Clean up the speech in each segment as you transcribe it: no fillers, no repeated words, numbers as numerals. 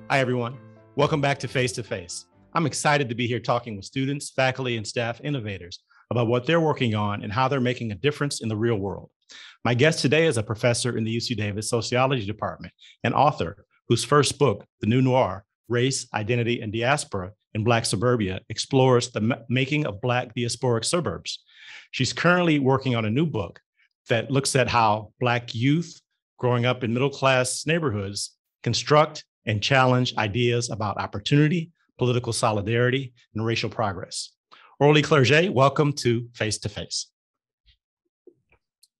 Hi, everyone. Welcome back to Face to Face. I'm excited to be here talking with students, faculty, and staff innovators about what they're working on and how they're making a difference in the real world. My guest today is a professor in the UC Davis Sociology Department and author whose first book, The New Noir, Race, Identity, and Diaspora in Black Suburbia, explores the making of Black diasporic suburbs. She's currently working on a new book that looks at how Black youth growing up in middle-class neighborhoods construct and challenge ideas about opportunity, political solidarity, and racial progress. Orly Clerge, welcome to Face to Face.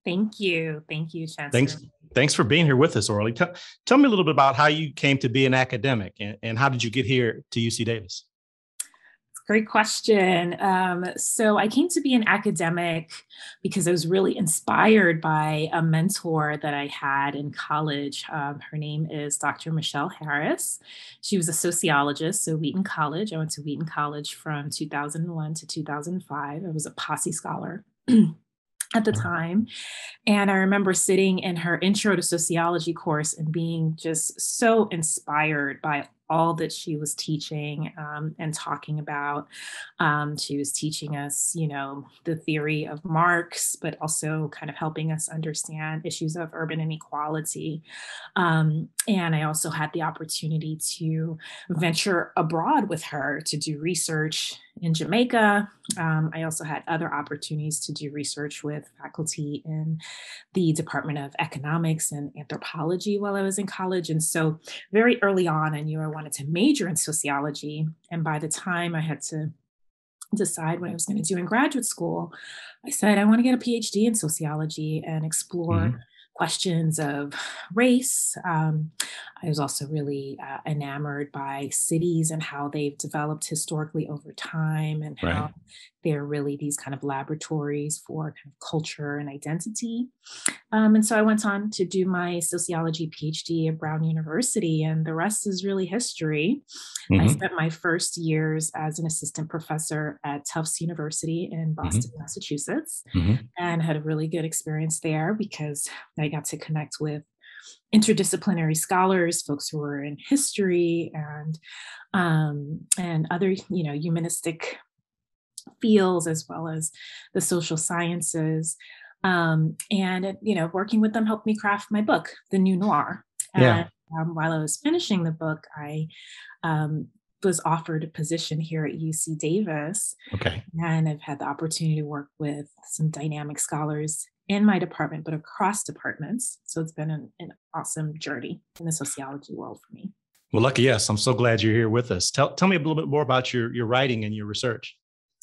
Thank you. Thank you, Chancellor. Thanks for being here with us, Orly. Tell me a little bit about how you came to be an academic and how did you get here to UC Davis? Great question. So I came to be an academic because I was really inspired by a mentor that I had in college. Her name is Dr. Michelle Harris. She was a sociologist, so Wheaton College. I went to Wheaton College from 2001 to 2005. I was a Posse Scholar at the time. And I remember sitting in her intro to sociology course and being just so inspired by all that she was teaching and talking about. She was teaching us, the theory of Marx, but also kind of helping us understand issues of urban inequality. And I also had the opportunity to venture abroad with her to do research in Jamaica. I also had other opportunities to do research with faculty in the Department of Economics and Anthropology while I was in college. And so very early on, I knew I wanted to major in sociology. And by the time I had to decide what I was going to do in graduate school, I said, I want to get a PhD in sociology and explore questions of race. I was also really enamored by cities and how they've developed historically over time and how they're really these kind of laboratories for kind of culture and identity. And so I went on to do my sociology PhD at Brown University, and the rest is really history. I spent my first years as an assistant professor at Tufts University in Boston, Massachusetts, and had a really good experience there because I got to connect with interdisciplinary scholars, folks who were in history and other, humanistic fields, as well as the social sciences. Working with them helped me craft my book, The New Noir. And while I was finishing the book, I was offered a position here at UC Davis. And I've had the opportunity to work with some dynamic scholars in my department, but across departments. So it's been an awesome journey in the sociology world for me. Well, lucky yes. I'm so glad you're here with us. Tell me a little bit more about your writing and your research.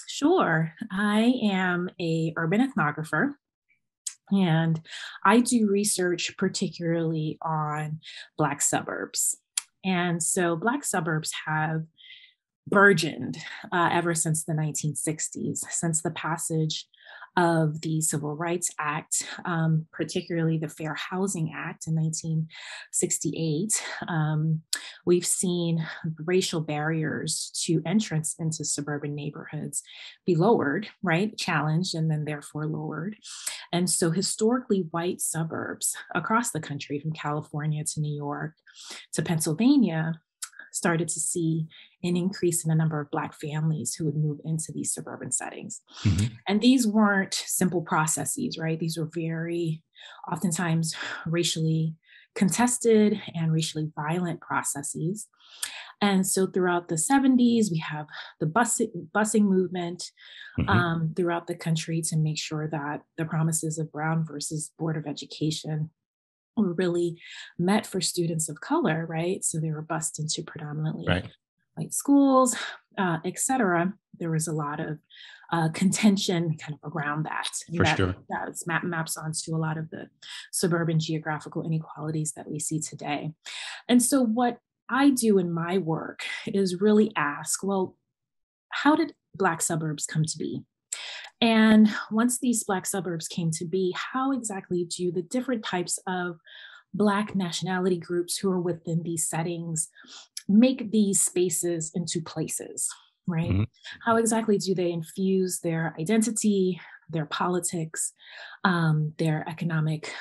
Sure. I am an urban ethnographer, and I do research particularly on Black suburbs. And so Black suburbs have burgeoned ever since the 1960s, since the passage of the Civil Rights Act, particularly the Fair Housing Act in 1968. We've seen racial barriers to entrance into suburban neighborhoods be lowered, challenged, and then therefore lowered. And so historically white suburbs across the country, from California to New York to Pennsylvania, started to see an increase in the number of Black families who would move into these suburban settings. And these weren't simple processes, These were very oftentimes racially contested and racially violent processes. And so throughout the 70s, we have the busing movement throughout the country to make sure that the promises of Brown versus Board of Education were really met for students of color, So they were bused into predominantly white schools, et cetera. There was a lot of contention kind of around that. That maps onto a lot of the suburban geographical inequalities that we see today. And so what I do in my work is really ask, well, how did Black suburbs come to be? And once these Black suburbs came to be, how exactly do the different types of Black nationality groups who are within these settings make these spaces into places, How exactly do they infuse their identity, their politics, their economic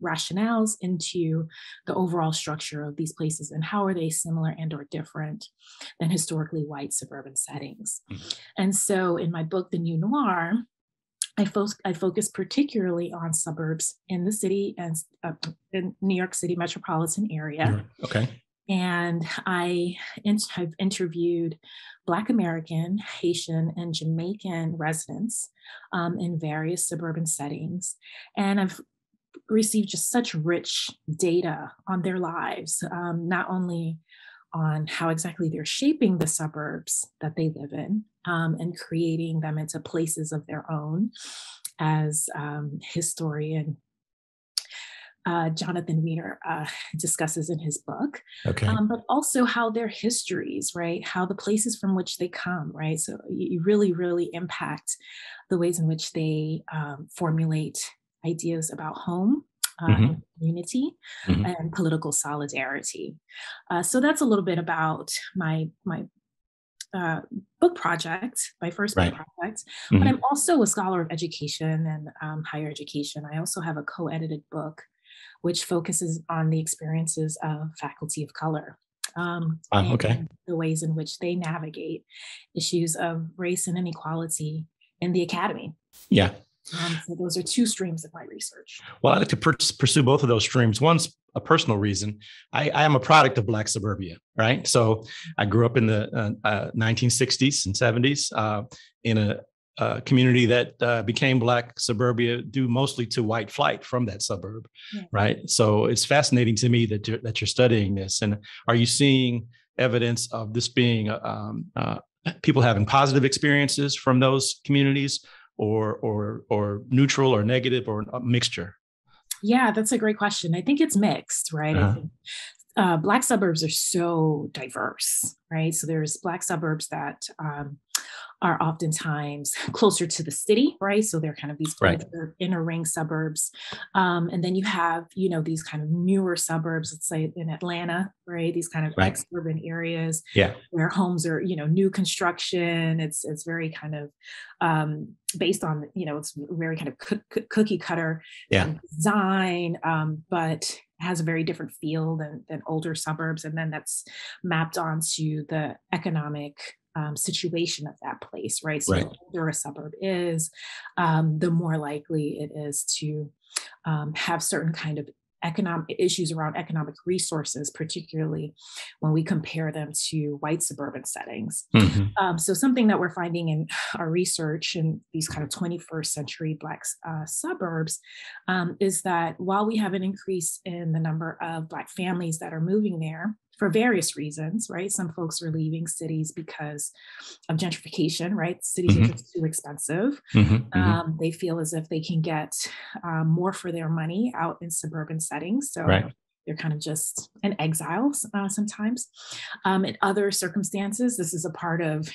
rationales into the overall structure of these places, and how are they similar and or different than historically white suburban settings. And so in my book, The New Noir, I focus particularly on suburbs in the city and in New York City metropolitan area. Okay. And have interviewed Black American, Haitian, and Jamaican residents in various suburban settings. And I've received just such rich data on their lives, not only on how exactly they're shaping the suburbs that they live in and creating them into places of their own, as historian Jonathan Wiener discusses in his book, but also how their histories, right? How the places from which they come, right? So you really, really impact the ways in which they formulate ideas about home, and community, and political solidarity. So that's a little bit about my book project, my first book project. But I'm also a scholar of education and higher education. I also have a co-edited book which focuses on the experiences of faculty of color, and the ways in which they navigate issues of race and inequality in the academy. Yeah. So those are two streams of my research. Well, I'd like to pursue both of those streams. One's a personal reason. I am a product of Black Suburbia, right? So I grew up in the 1960s and 70s in a community that became Black Suburbia due mostly to white flight from that suburb, right? So it's fascinating to me that you're studying this. And are you seeing evidence of this being people having positive experiences from those communities, or neutral or negative or a mixture? Yeah, that's a great question. I think it's mixed, right? I think Black suburbs are so diverse, right? So there's Black suburbs that are oftentimes closer to the city, right? So they're kind of these inner ring suburbs. And then you have, these kind of newer suburbs, let's say in Atlanta, right? These kind of ex-urban areas where homes are, new construction. It's very kind of based on, it's very kind of cookie cutter design, but has a very different feel than older suburbs. And then that's mapped onto the economic situation of that place, right? So the older a suburb is, the more likely it is to have certain kind of economic issues around economic resources, particularly when we compare them to white suburban settings. So something that we're finding in our research in these kind of 21st century Black suburbs is that while we have an increase in the number of Black families that are moving there, for various reasons, right? Some folks are leaving cities because of gentrification, right? Cities are just too expensive. They feel as if they can get more for their money out in suburban settings. So they're kind of just in exile sometimes. In other circumstances, this is a part of,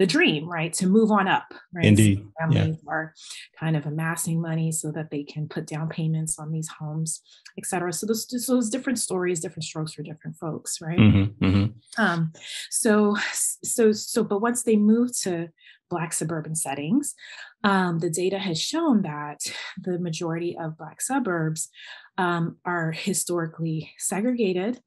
the dream, right? To move on up, right? Indeed. So families are kind of amassing money so that they can put down payments on these homes, et cetera. So those different stories, different strokes for different folks, right? But once they move to Black suburban settings, the data has shown that the majority of Black suburbs are historically segregated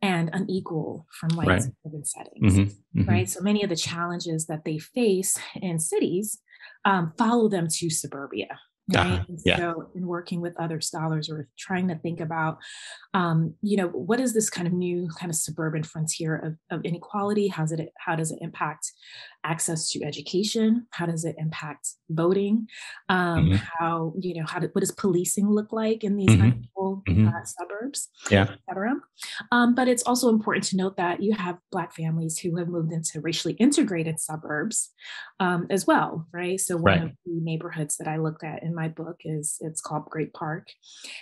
and unequal from white suburban settings, right? So many of the challenges that they face in cities follow them to suburbia, right? So in working with other scholars, we're trying to think about, what is this kind of new kind of suburban frontier of inequality? How does it impact access to education? How does it impact voting? What does policing look like in these unequal suburbs, et cetera? But it's also important to note that you have Black families who have moved into racially integrated suburbs as well, right? So one of the neighborhoods that I looked at in my book it's called Great Park.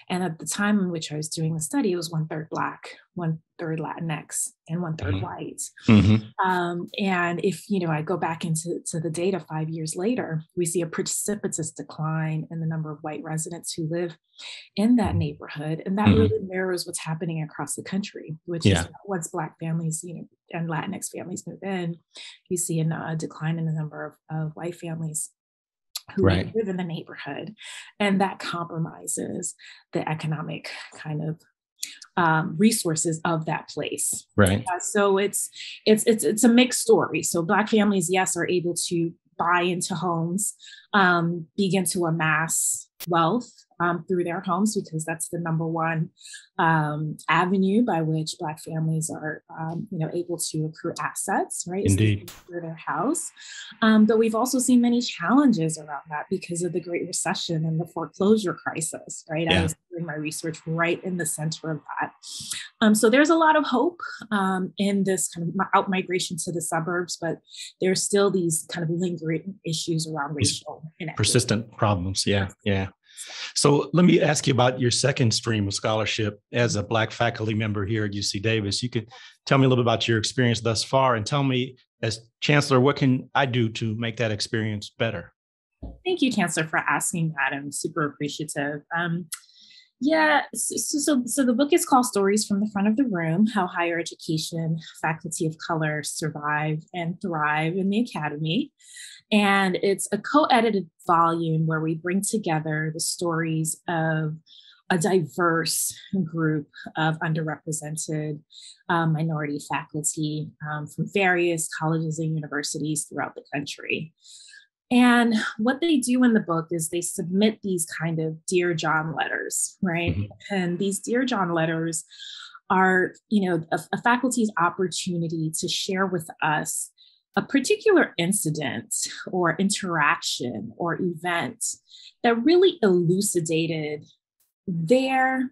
And at the time in which I was doing the study, it was 1/3 Black, 1/3 Latinx, and 1/3 white. And if, I go back into the data 5 years later, we see a precipitous decline in the number of white residents who live in that neighborhood. And that really mirrors what's happening across the country, which is once Black families, and Latinx families move in, you see a decline in the number of white families who Right. live in the neighborhood, and that compromises the economic kind of resources of that place. Right. So it's a mixed story. So Black families, yes, are able to buy into homes, begin to amass wealth through their homes, because that's the number one avenue by which Black families are, able to accrue assets, right? Indeed. Through their house. But we've also seen many challenges around that because of the Great Recession and the foreclosure crisis, right? Yeah. I was doing my research right in the center of that. So there's a lot of hope in this kind of out migration to the suburbs, but there's still these kind of lingering issues around racial inequity. Persistent problems. Yeah. Yeah. So let me ask you about your second stream of scholarship as a Black faculty member here at UC Davis. You could tell me a little bit about your experience thus far, and tell me, as Chancellor, what can I do to make that experience better? Thank you, Chancellor, for asking that. I'm super appreciative. So the book is called Stories from the Front of the Room: How Higher Education Faculty of Color Survive and Thrive in the Academy. And it's a co-edited volume where we bring together the stories of a diverse group of underrepresented minority faculty from various colleges and universities throughout the country. And what they do in the book is they submit these kind of Dear John letters, right? Mm-hmm. And these Dear John letters are, a faculty's opportunity to share with us a particular incident or interaction or event that really elucidated their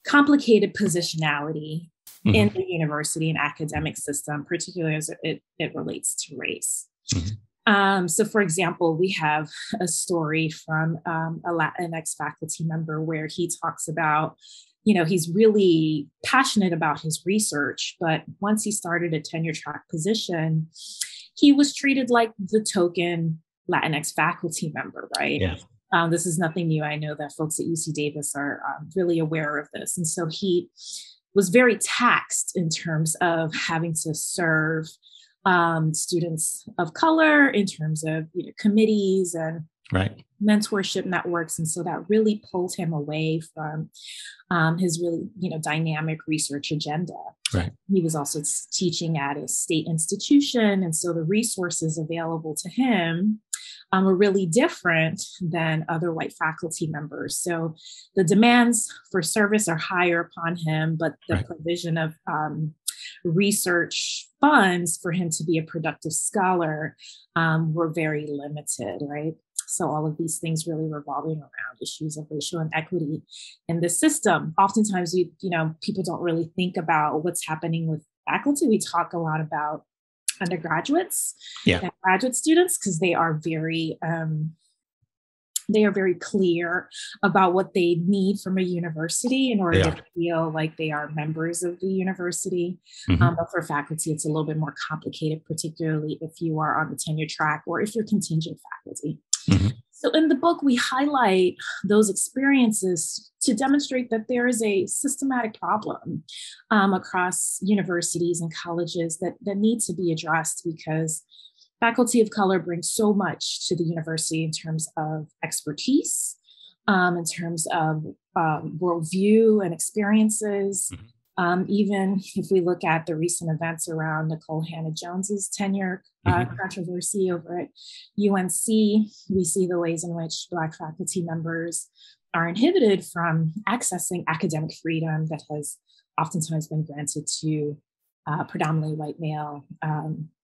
complicated positionality mm-hmm. in the university and academic system, particularly as it relates to race. Mm-hmm. So for example, we have a story from a Latinx faculty member where he talks about, he's really passionate about his research, but once he started a tenure track position, he was treated like the token Latinx faculty member, right? Yeah. This is nothing new. I know that folks at UC Davis are really aware of this. And so he was very taxed in terms of having to serve students of color, in terms of committees and right. mentorship networks. And so that really pulled him away from his really, dynamic research agenda. Right. He was also teaching at a state institution. And so the resources available to him were really different than other white faculty members. So the demands for service are higher upon him, but the right. provision of research funds for him to be a productive scholar were very limited, right? So all of these things really revolving around issues of racial inequity in the system. Oftentimes, people don't really think about what's happening with faculty. We talk a lot about undergraduates and graduate students because they are very clear about what they need from a university in order to feel like they are members of the university. Mm-hmm. But for faculty, it's a little bit more complicated, particularly if you are on the tenure track or if you're contingent faculty. Mm-hmm. So in the book, we highlight those experiences to demonstrate that there is a systematic problem across universities and colleges that need to be addressed, because faculty of color bring so much to the university in terms of expertise, in terms of worldview and experiences. Mm-hmm. Even if we look at the recent events around Nicole Hannah-Jones's tenure controversy over at UNC, we see the ways in which Black faculty members are inhibited from accessing academic freedom that has oftentimes been granted to predominantly white male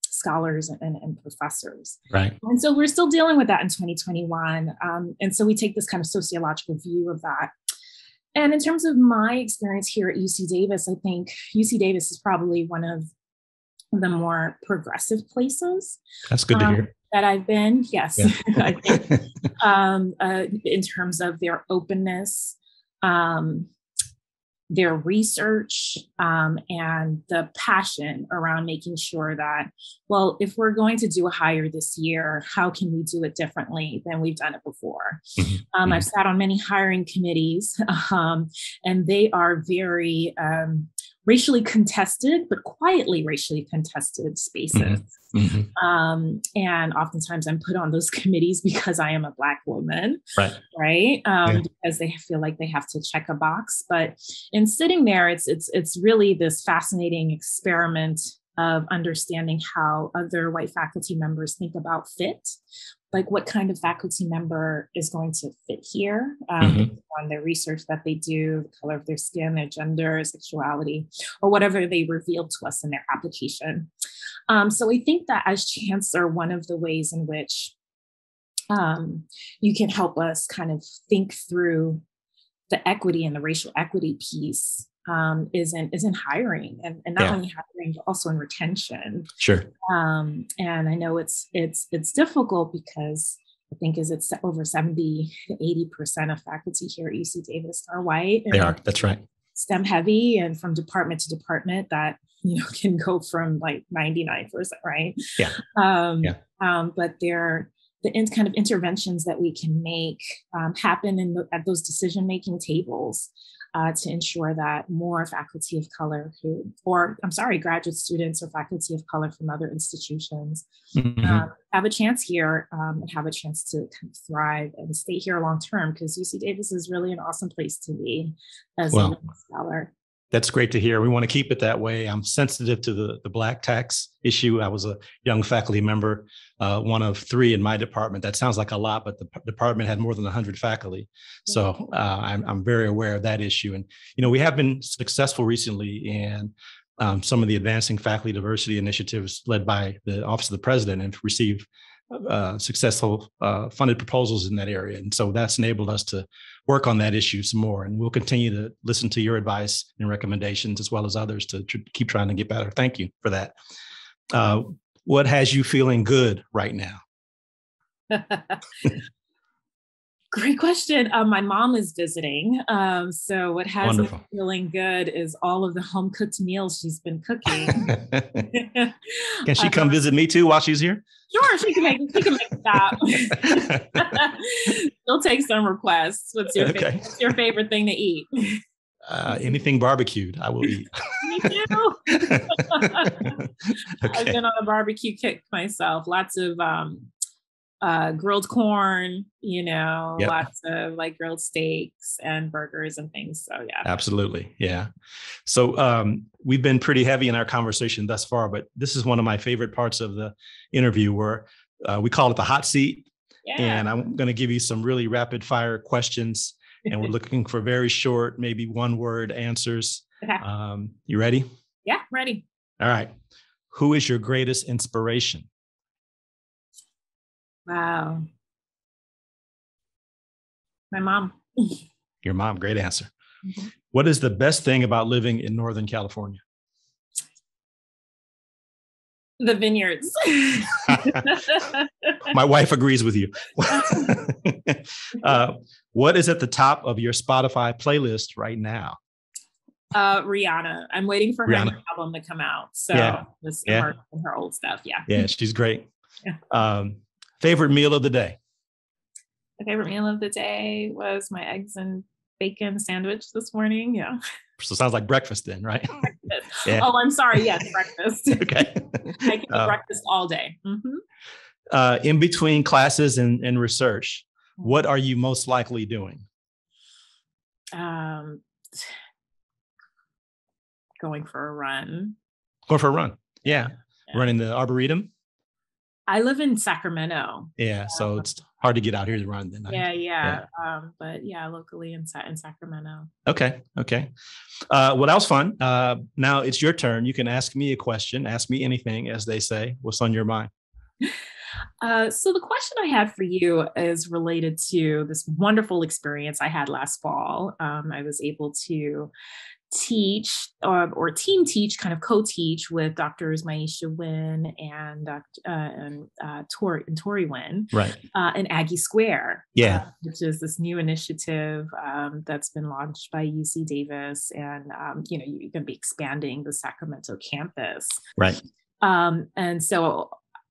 scholars and professors. Right. And so we're still dealing with that in 2021. And so we take this kind of sociological view of that. And in terms of my experience here at UC Davis, I think UC Davis is probably one of the more progressive places. That's good to hear. That I've been, yes. Yeah. I think, in terms of their openness, their research, and the passion around making sure that, well, if we're going to do a hire this year, how can we do it differently than we've done it before? Mm-hmm. I've sat on many hiring committees, and they are very racially contested, but quietly racially contested spaces. And oftentimes I'm put on those committees because I am a Black woman, right? Because they feel like they have to check a box. But in sitting there, it's really this fascinating experiment of understanding how other white faculty members think about fit. Like what kind of faculty member is going to fit here on their research that they do, the color of their skin, their gender, sexuality, or whatever they reveal to us in their application. So I think that as chancellor, one of the ways in which you can help us kind of think through the equity and the racial equity piece is in hiring, and not only hiring, but also in retention. Sure. And I know it's difficult because I think it's over 70 to 80% of faculty here at UC Davis are white. They are. That's right. STEM heavy, and from department to department that can go from like 99%, right? But the kind of interventions that we can make happen at those decision-making tables to ensure that more faculty of color graduate students or faculty of color from other institutions have a chance here and have a chance to kind of thrive and stay here long-term, because UC Davis is really an awesome place to be as a scholar. That's great to hear. We want to keep it that way. I'm sensitive to the Black tax issue. I was a young faculty member, one of 3 in my department. That sounds like a lot, but the department had more than 100 faculty. So I'm very aware of that issue. And, we have been successful recently in some of the advancing faculty diversity initiatives led by the Office of the President, and received successful funded proposals in that area. And so that's enabled us to work on that issue some more. And we'll continue to listen to your advice and recommendations, as well as others, to keep trying to get better. Thank you for that. What has you feeling good right now? Great question. My mom is visiting. So what has me feeling good is all of the home cooked meals she's been cooking. Can she come visit me too while she's here? Sure, she can make a stop. She'll take some requests. What's your favorite thing to eat? Anything barbecued, I will eat. Me too. I've been on a barbecue kick myself. Lots of grilled corn, lots of like grilled steaks and burgers and things. So yeah. Absolutely. Yeah. So we've been pretty heavy in our conversation thus far, but this is one of my favorite parts of the interview, where we call it the hot seat. Yeah. And I'm going to give you some really rapid fire questions, and we're looking for very short, maybe 1-word answers. Okay. You ready? Yeah, ready. All right. Who is your greatest inspiration? Wow. My mom. Your mom. Great answer. What is the best thing about living in Northern California? The vineyards. My wife agrees with you. What is at the top of your Spotify playlist right now? Rihanna. I'm waiting for her album to come out. So her old stuff. Yeah. Yeah, she's great. Yeah. Favorite meal of the day? My favorite meal of the day was my eggs and bacon sandwich this morning. Yeah. So it sounds like breakfast then, right? Breakfast. Yeah. Oh, I'm sorry. Yes, breakfast. Okay. I can eat breakfast all day. In between classes and research, what are you most likely doing? Going for a run. Going for a run. Yeah. Running the Arboretum. I live in Sacramento. Yeah, so it's hard to get out here to run then. Yeah. But locally in Sacramento. Okay. Well, that was fun. Now it's your turn. You can ask me a question. Ask me anything, as they say. What's on your mind? So the question I had for you is related to this wonderful experience I had last fall. I was able to teach or team teach, kind of co-teach with Drs. Maisha Wynn and Tori Wynn, right? In Aggie Square, which is this new initiative that's been launched by UC Davis, and you're going to be expanding the Sacramento campus, right? And so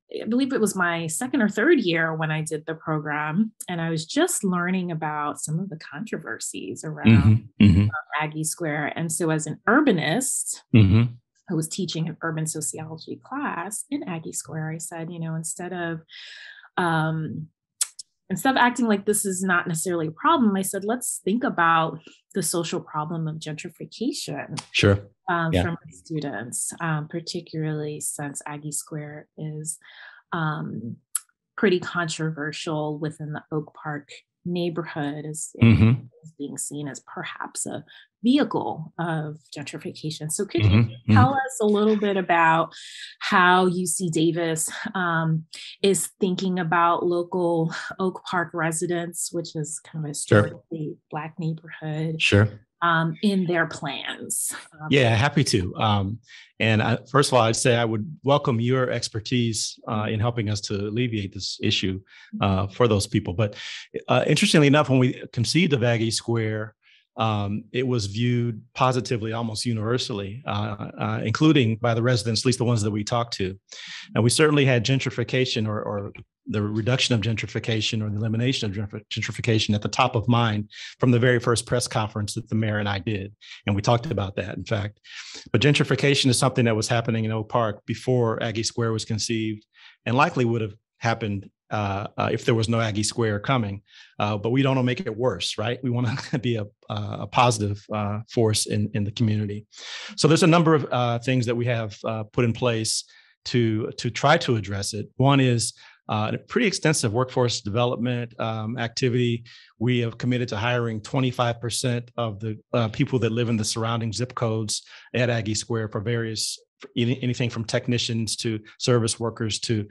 I believe it was my second or third year when I did the program, and I was just learning about some of the controversies around Aggie Square. And so as an urbanist who was teaching an urban sociology class in Aggie Square, I said, instead of acting like this is not necessarily a problem, I said, let's think about the social problem of gentrification. Sure. From my students, particularly since Aggie Square is pretty controversial within the Oak Park neighborhood, is being seen as perhaps a vehicle of gentrification. So could you tell us a little bit about how UC Davis is thinking about local Oak Park residents, which is kind of a historically Black neighborhood? Sure. In their plans? Yeah, happy to. First of all, I'd say I would welcome your expertise in helping us to alleviate this issue for those people. But interestingly enough, when we conceived of Aggie Square, it was viewed positively almost universally, including by the residents, at least the ones that we talked to. And we certainly had gentrification or the reduction of gentrification or the elimination of gentrification at the top of mind from the very first press conference that the mayor and I did. And we talked about that, in fact. But gentrification is something that was happening in Oak Park before Aggie Square was conceived, and likely would have happened if there was no Aggie Square coming. But we don't want to make it worse, right? We want to be a positive force in the community. So there's a number of things that we have put in place to try to address it. One is a pretty extensive workforce development activity. We have committed to hiring 25% of the people that live in the surrounding zip codes at Aggie Square for anything from technicians to service workers to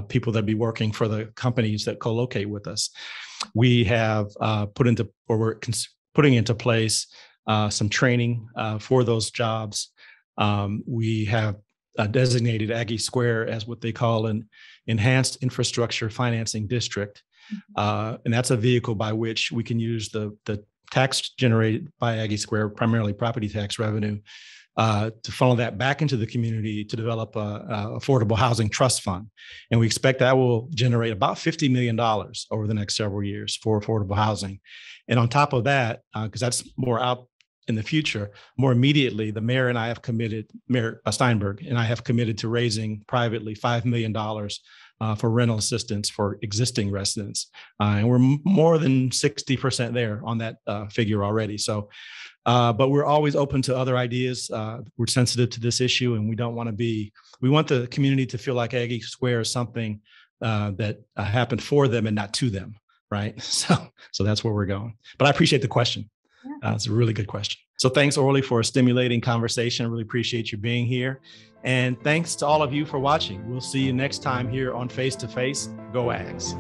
people that be working for the companies that co-locate with us. We have we're putting into place some training for those jobs. We have designated Aggie Square as what they call an enhanced infrastructure financing district. And that's a vehicle by which we can use the tax generated by Aggie Square, primarily property tax revenue, to funnel that back into the community to develop a affordable housing trust fund. And we expect that will generate about $50 million over the next several years for affordable housing. And on top of that, because that's more out in the future, more immediately, the mayor and I have committed, Mayor Steinberg and I have committed to raising privately $5 million for rental assistance for existing residents. And we're more than 60% there on that figure already. So, but we're always open to other ideas. We're sensitive to this issue, and we want the community to feel like Aggie Square is something that happened for them and not to them, right? So that's where we're going. But I appreciate the question. It's a really good question. So thanks, Orly, for a stimulating conversation. I really appreciate you being here. And thanks to all of you for watching. We'll see you next time here on Face to Face. Go Ags.